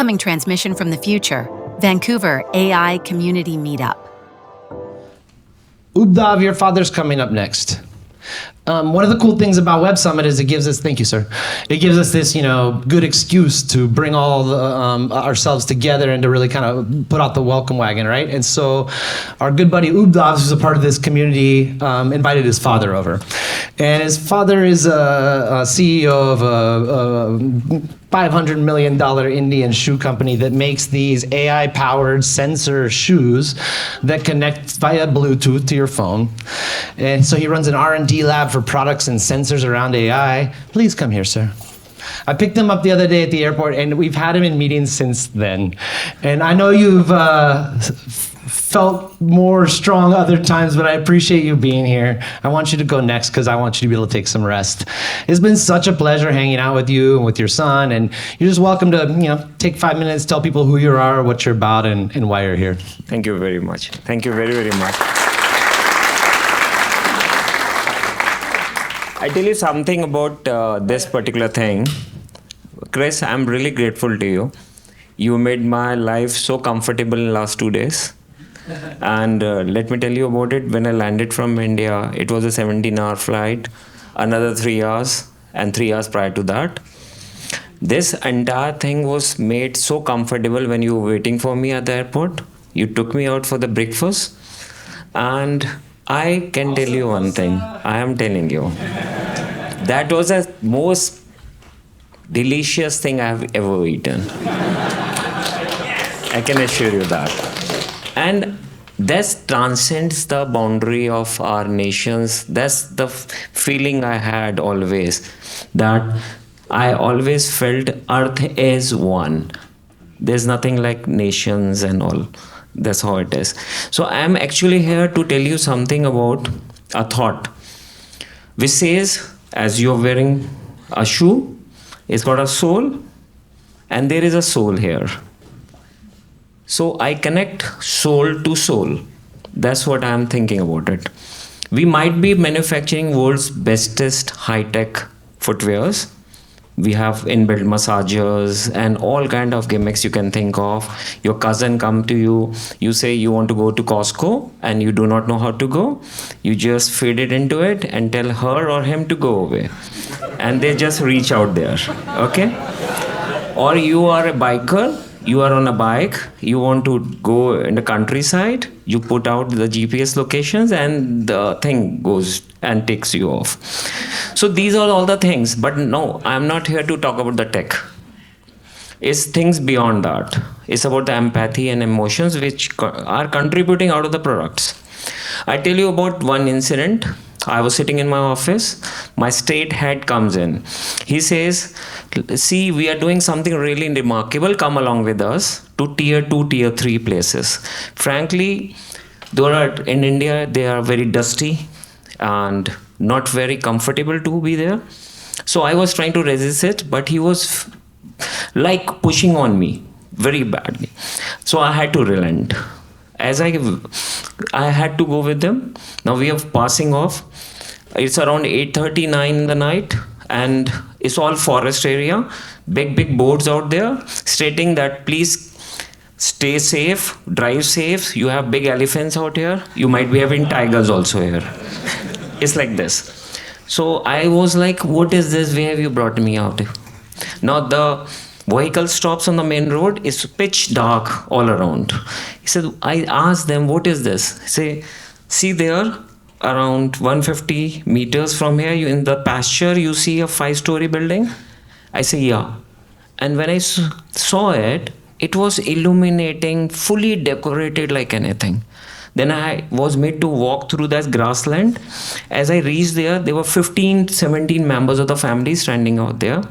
Incoming transmission from the future, Vancouver AI Community Meetup. Udas, your father's coming up next. One of the cool things about Web Summit is it gives us, thank you, sir. It gives us this, good excuse to bring all ourselves together and to really kind of put out the welcome wagon, right? And so our good buddy Udas, who's a part of this community, invited his father over. And his father is a CEO of a $500 million Indian shoe company that makes these AI-powered sensor shoes that connect via Bluetooth to your phone. And so he runs an R&D lab for products and sensors around AI. Please come here, sir. I picked him up the other day at the airport, and we've had him in meetings since then. And I know you've felt more strong other times, but I appreciate you being here. I want you to go next because I want you to be able to take some rest. It's been such a pleasure hanging out with you and with your son, and you're just welcome to take 5 minutes, tell people who you are, what you're about, and why you're here. Thank you very much. Thank you very, very much. I tell you something about this particular thing. Kris, I'm really grateful to you. You made my life so comfortable in the last 2 days. And let me tell you about it. When I landed from India, it was a 17-hour flight, another 3 hours, and 3 hours prior to that. This entire thing was made so comfortable when you were waiting for me at the airport. You took me out for the breakfast. And I can tell you one thing. I am telling you. That was the most delicious thing I have ever eaten. I can assure you that. And this transcends the boundary of our nations. That's the feeling I had always, that I always felt Earth is one. There's nothing like nations and all. That's how it is. So I'm actually here to tell you something about a thought, which says, as you're wearing a shoe, it's got a sole, and there is a soul here. So I connect soul to soul. That's what I'm thinking about it. We might be manufacturing world's bestest high-tech footwears. We have inbuilt massagers and all kind of gimmicks you can think of. Your cousin come to you, you say you want to go to Costco and you do not know how to go. You just feed it into it and tell her or him to go away. And they just reach out there, okay? Or you are a biker, you are on a bike, you want to go in the countryside, you put out the GPS locations and the thing goes and takes you off. So these are all the things, but no, I'm not here to talk about the tech. It's things beyond that. It's about the empathy and emotions which are contributing out of the products. I tell you about one incident. I was sitting in my office. My state head comes in. He says, see, we are doing something really remarkable. Come along with us to tier 2, tier 3 places. Frankly, in India, they are very dusty and not very comfortable to be there. So I was trying to resist it, but he was like pushing on me very badly. So I had to relent. As I had to go with them. Now we are passing off. It's around 8:39 in the night and it's all forest area. Big boards out there stating that please stay safe, drive safe. You have big elephants out here. You might be having tigers also here. It's like this. So I was like, what is this? Where have you brought me out? Now the vehicle stops on the main road. It's pitch dark all around. He said, I asked them, what is this? Say, see there, around 150 meters from here, in the pasture, you see a 5-story building? I say, yeah. And when I saw it, it was illuminating, fully decorated like anything. Then I was made to walk through that grassland. As I reached there, there were 15, 17 members of the family standing out there,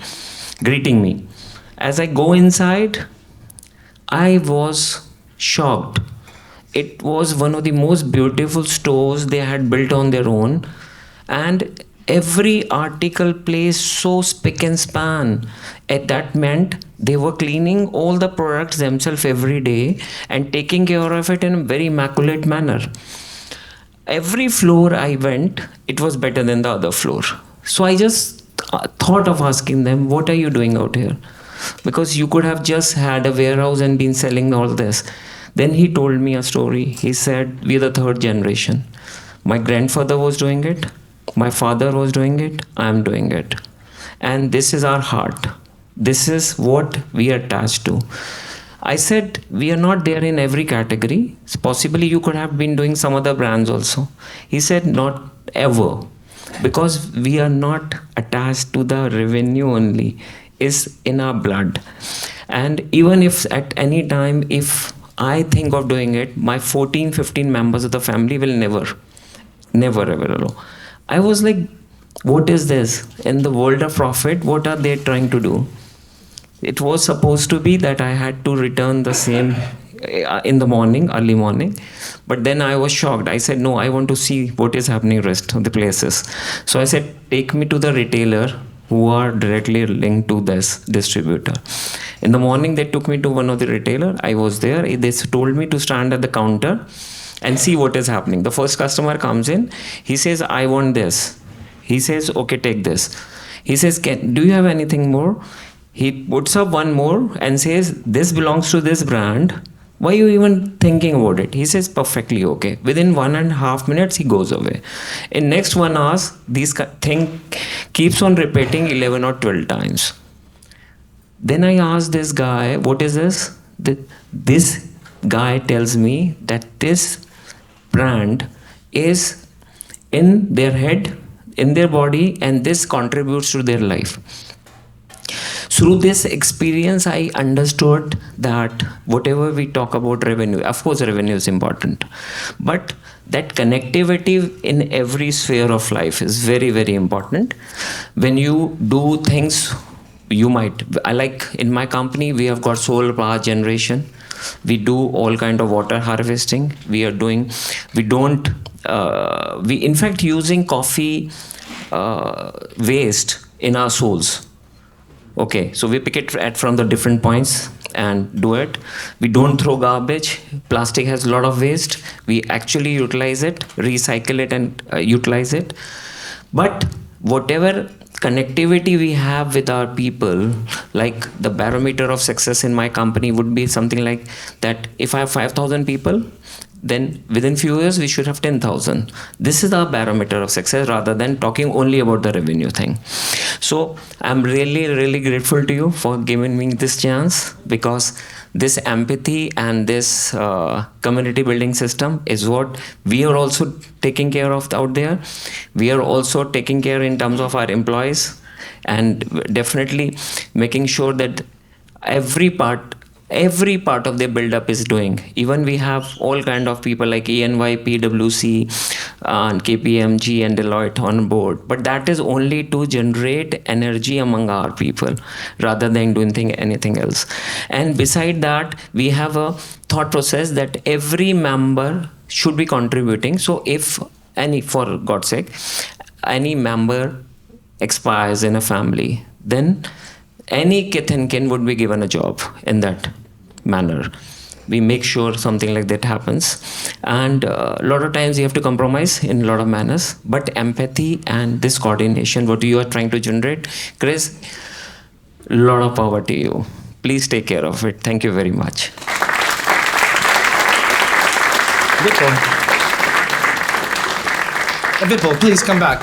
greeting me. As I go inside, I was shocked. It was one of the most beautiful stores they had built on their own. And every article placed so spick and span. That meant they were cleaning all the products themselves every day and taking care of it in a very immaculate manner. Every floor I went, it was better than the other floor. So I just thought of asking them, what are you doing out here? They said, I asked them, what is this? I say, see, because you could have just had a warehouse and been selling all this. Then he told me a story. He said, we're the third generation. My grandfather was doing it. My father was doing it. I'm doing it. And this is our heart. This is what we are attached to. I said, we are not there in every category. Possibly you could have been doing some other brands also. He said, not ever. Because we are not attached to the revenue only. It's in our blood. And even if at any time, if I think of doing it, my 14, 15 members of the family will never ever allow. I was like, what is this? In the world of profit, what are they trying to do? It was supposed to be that I had to return the same in the morning, early morning. But then I was shocked. I said, no, I want to see what is happening rest of the places. So I said, take me to the retailer who are directly linked to this distributor. In the morning, they took me to one of the retailer. I was there. They told me to stand at the counter and see what is happening. The first customer comes in. He says, I want this. He says, okay, take this. He says, do you have anything more? He puts up one more and says, this belongs to this brand. Why are you even thinking about it? He says, perfectly okay. Within 1.5 minutes, he goes away. In next 1 hour, this thing keeps on repeating 11 or 12 times. Then I asked this guy, what is this? This guy tells me that this brand is in their head, in their body, and this contributes to their life. Through this experience, I understood that whatever we talk about revenue, of course revenue is important, but that connectivity in every sphere of life is very, very important. When you do things, I like in my company, we have got solar power generation. We do all kind of water harvesting. We in fact using coffee waste in our souls. Okay, so we pick it from the different points and do it. We don't throw garbage. Plastic has a lot of waste. We actually utilize it, recycle it and utilize it. But whatever connectivity we have with our people, like the barometer of success in my company would be something like that. If I have 5,000 people, then within few years we should have 10,000. This is our barometer of success rather than talking only about the revenue thing. So I'm really, really grateful to you for giving me this chance, because this empathy and this community building system is what we are also taking care of out there. We are also taking care in terms of our employees, and definitely making sure that every part of their build-up is doing. Even we have all kind of people like ENY, PwC, and KPMG and Deloitte on board. But that is only to generate energy among our people rather than doing anything else. And beside that, we have a thought process that every member should be contributing. So if for God's sake, any member expires in a family, then any kith and kin would be given a job in that manner. We make sure something like that happens. And a lot of times you have to compromise in a lot of manners, but empathy and this coordination, what you are trying to generate, Kris, a lot of power to you. Please take care of it. Thank you very much. Vipple, please come back.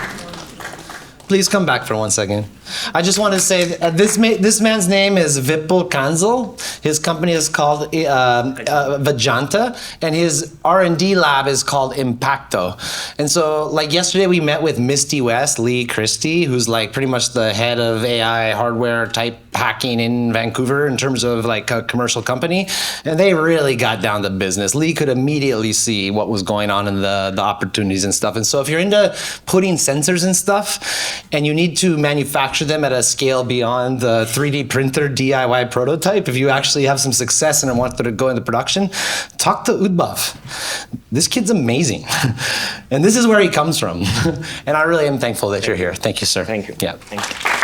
Please come back for 1 second. I just want to say this man's name is Vippal Kansel. His company is called Vijanta, and his R&D lab is called Impakto. And so, like yesterday, we met with Misty West, Lee Christie, who's like pretty much the head of AI hardware type hacking in Vancouver in terms of like a commercial company, and they really got down to business. Lee could immediately see what was going on in the opportunities and stuff. And so, if you're into putting sensors and stuff, and you need to manufacture them at a scale beyond the 3D printer DIY prototype, if you actually have some success and want to go into production, talk to Udas. This kid's amazing. And this is where he comes from. And I really am thankful that you're here. Thank you, sir. Thank you. Yeah. Thank you.